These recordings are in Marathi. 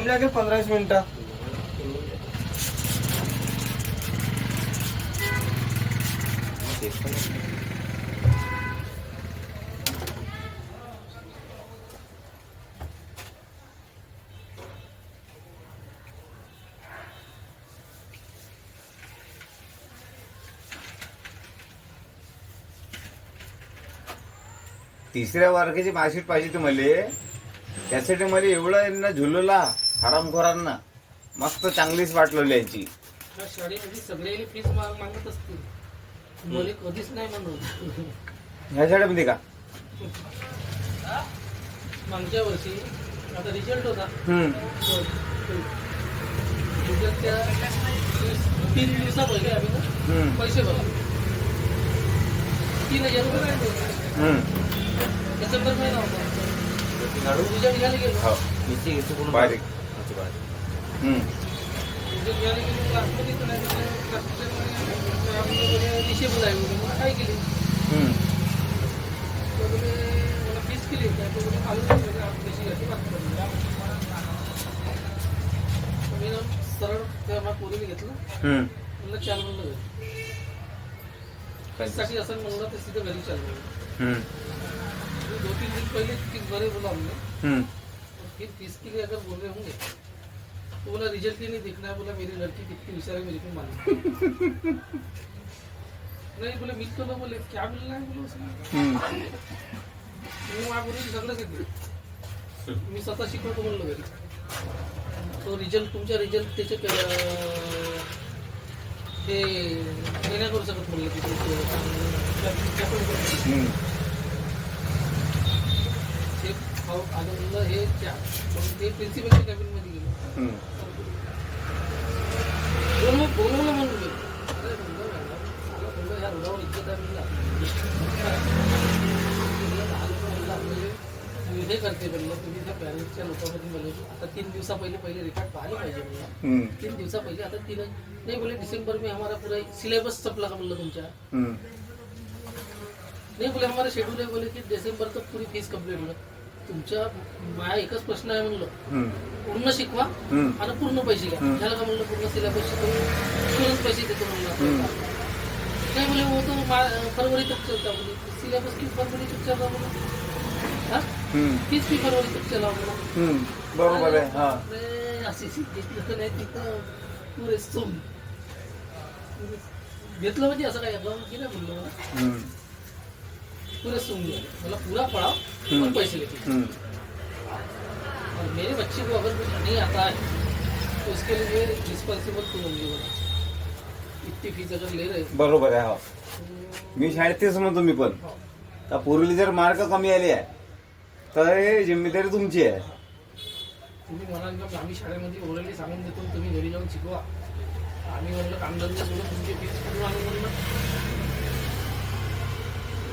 के 15 मिनिटं. तिसऱ्या वर्गाची मार्कशीट पाहिजे तुम्हाला. त्यासाठी मला एवढं यांना झुलवला हरामखोरांना. मस्त चांगलीच वाटलेली यांची. शाळेमध्ये सगळे फीस मागत असतील, मुले कधीच नाही म्हणून. ह्या शाळेमध्ये का मागच्या वर्षी आता रिझल्ट होता. रिझल्टच्या 3 दिवसा पहिले आम्ही ना पैसे भरले. 3000 रुपये डिसेंबर महिना होता. रिझल्ट घ्यायला गेलो. बारीक. रिझल्ट घ्यायला गेलो क्लासमध्ये तर नाही रिशेबल आहे म्हणून काय केली मला फीस केली. मी सरळ त्या पोरीने घेतलं. म्हणलं चाल म्हणलं साठी असं म्हणलं तर सिधं घरी चाल म्हणलं. 2-3 दिन पहले फीस भरे बोला हमने. फिर फीस के लिए अगर बोल रहे होंगे तो बोला रिजल्ट ही नहीं देखना है. बोला मेरी लड़की कितनी हुशियार है मेरे को मालूम नहीं. बोले मिल तो लो. बोले क्या मिलना है बोलो उसमें. वहाँ बोलून सगळं घेतलं. मी स्वतः शिकवतो म्हणलं घरी. तो रिझल्ट तुमच्या रिझल्ट त्याचे ते नाही करू शकत म्हणलं ते आलं म्हणलं हे ते प्रिन्सिपलच्या कॅबिनमध्ये गेलो. बोलवलं म्हणून गेलो. अरे म्हणलं ह्या रोडावर इज्जत आहे म्हणलं. हे करते म्हणलं तुम्ही त्या पॅरेंट्सच्या लोकांमध्ये बोलायचं. आता 3 दिवसा पहिले रिकॉर्ड पाहिले पाहिजे म्हणलं. 3 दिवसा पहिले आता 3 नहीं बोले दिसंबर में हमारा पूरा सिलेबस संपला का म्हणलं तुमच्या. नहीं बोले हमारा शेड्यूल है. बोले की डिसेंबर तक पूरी फीस कंप्लीट होणार. तुमच्या माझा एकच प्रश्न आहे म्हणलं पूर्ण शिकवा आणि पूर्ण पैसे घ्या. झालं का म्हणलं पूर्ण सिलेबस शिकवून पैसे देतो म्हणलं. नाही बोले वो तो फरवरी तक चलता. बोले सिलेबस की फरवरी तक चल रहा बोला. फीस की फरवरी तक चला बोला. बरोबर आहे. अशी घेतलं नाही तिथं पुरे सोम घेतलं म्हणजे असं काय केलं बोललो मला. पूरे सुन लिया. बोला पूरा पढ़ाओ और पैसे लेके. और मेरे बच्चे को अगर कुछ नहीं आता है तो उसके लिए रिस्पॉन्सिबल तुम होंगे. बोला इतनी फीस अगर ले रहे. बरोबर आहे. मी शाळेत तेच म्हणतो मी पण. त्या पूर्वीला जर मार्क कमी आले आहे तर हे जिम्मेदारी तुमची आहे. तुम्ही म्हणाल का आम्ही शाळेमध्ये ओरडली सांगून देतो तुम्ही घरी जाऊन शिकवा. आम्ही म्हणलं कामधंदे सोडून तुमची फीस करून आम्ही म्हणलं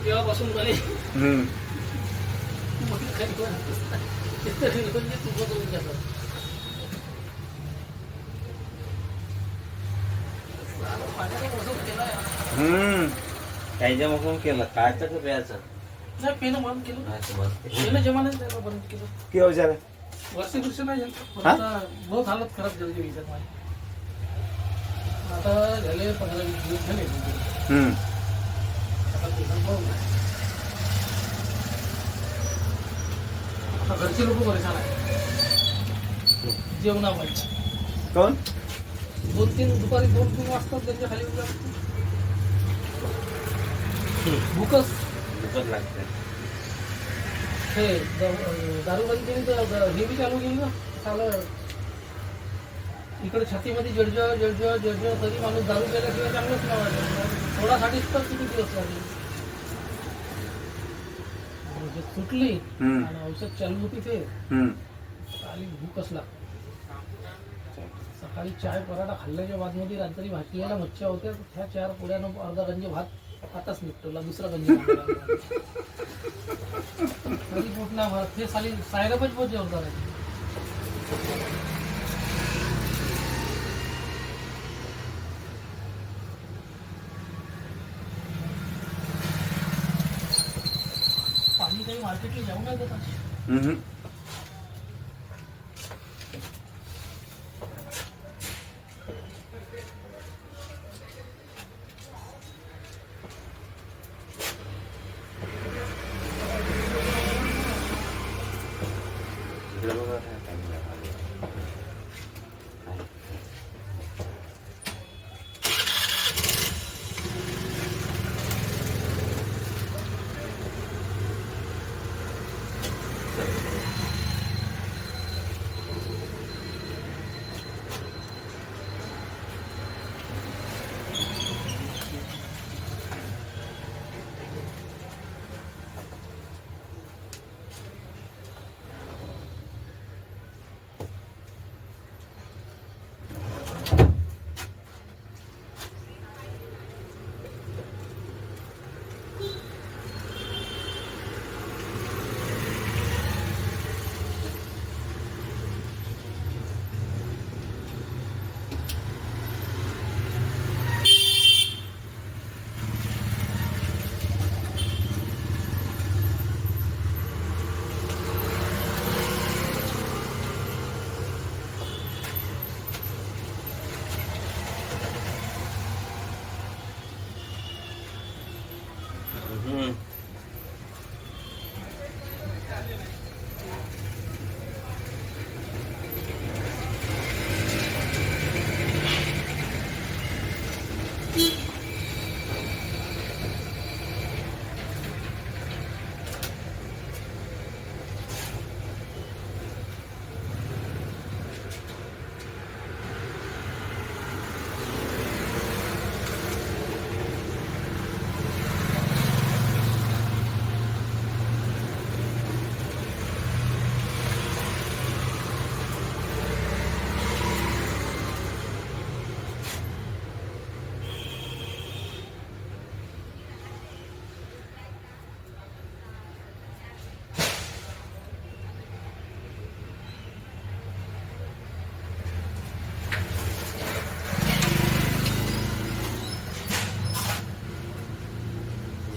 तेव्हापासून मला त्याच्या मग केलं कायचं का प्यायचं नाही. पेनं बंद केलं. पेनं जमा नाही त्याला बंद केलं. की विचार वर्ष नाही झालं. बहुत हालत खराब झाली विचार माझी. आता झाले 15-20 दिवस झाले. आता घरचे लोक परेशान आहे जेवणामध्ये. कोण 2-3 दुपारी 2-3 वाजता त्यांच्या खाली भूकच लागते. हे दारू बंद केली तर हे बी चालू केली ना. चालू इकडे छातीमध्ये जळजळ तरी माणूस दारू केल्याशिवाय चांगलंच नाव आहे. थोडासाठीच तर किती दिवस लागले. सुटली आणि औषध चालू होती ते आली भूकच लागते. सकाळी चाय पराठा खाल्ल्याच्या बादमध्ये रात्री भाकरीला मच्छ्या होत्या. त्या 4 पुड्यानं अर्धा गंज भात आताच निपटवला. दुसरा गंज तरी कुठला भात ते साली सायरपच बहुत जोरदार आहे. पाणी काही मार्केटला जाऊ नाही देतात.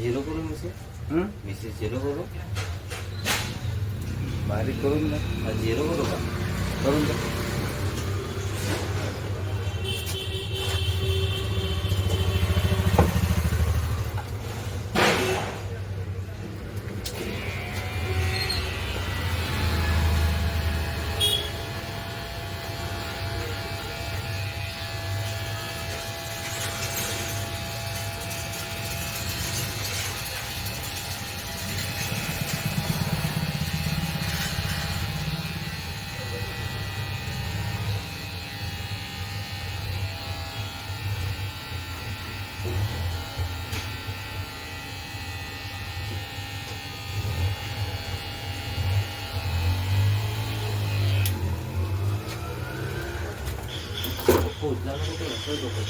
झिरो करू मिसेस झिरो करू बारीक करून द्या, हा झिरो करू का करून द्या. पोचला नको ते असं डोकं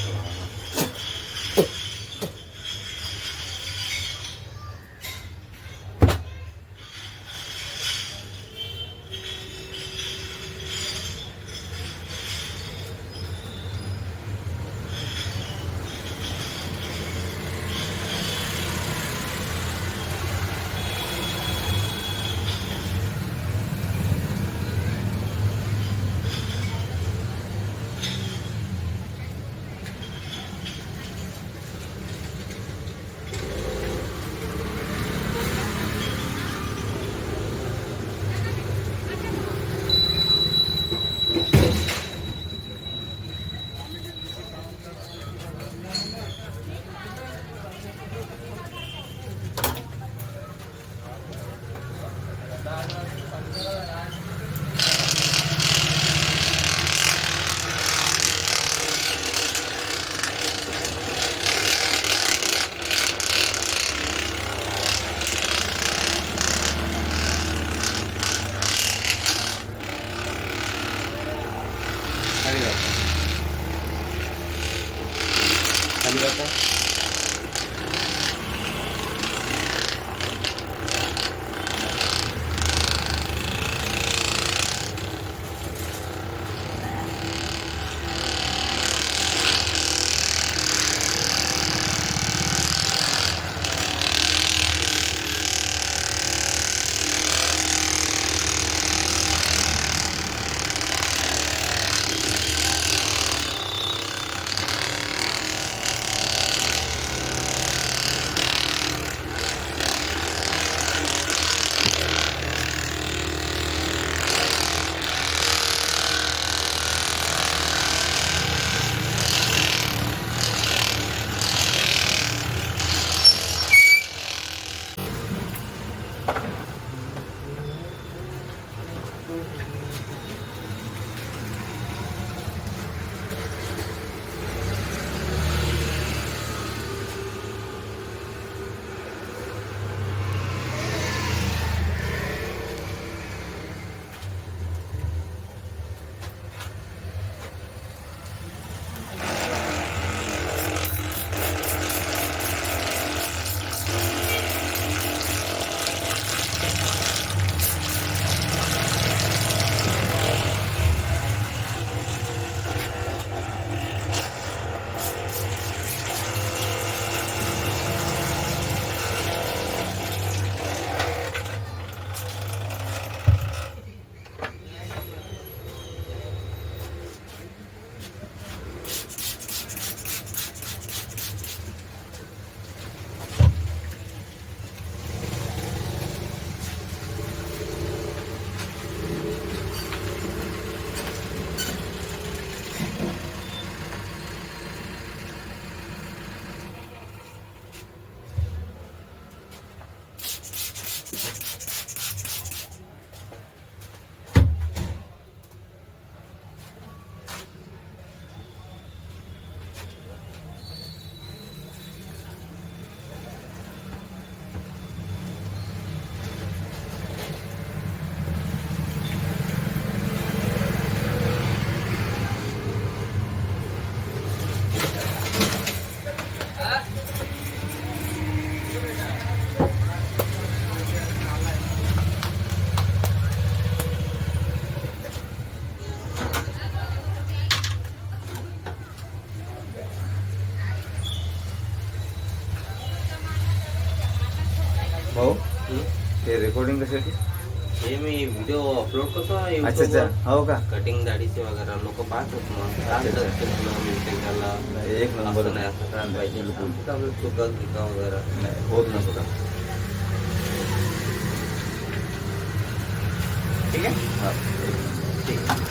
हो हं? ते रेकॉर्डिंग कशासाठी? हे मी व्हिडिओ अपलोड करतो ना अच्छा अच्छा YouTube हो का कटिंग दाढीचे वगैरे लोक पाहतात मग सांगतात की म्हणून मिळते त्याला एक नंबर असं नाही असं करायला पाहिजे बिलकुल. आपलं चुका गिका वगैरे नाही होत नसतं. ठीक आहे हा. ठीक आहे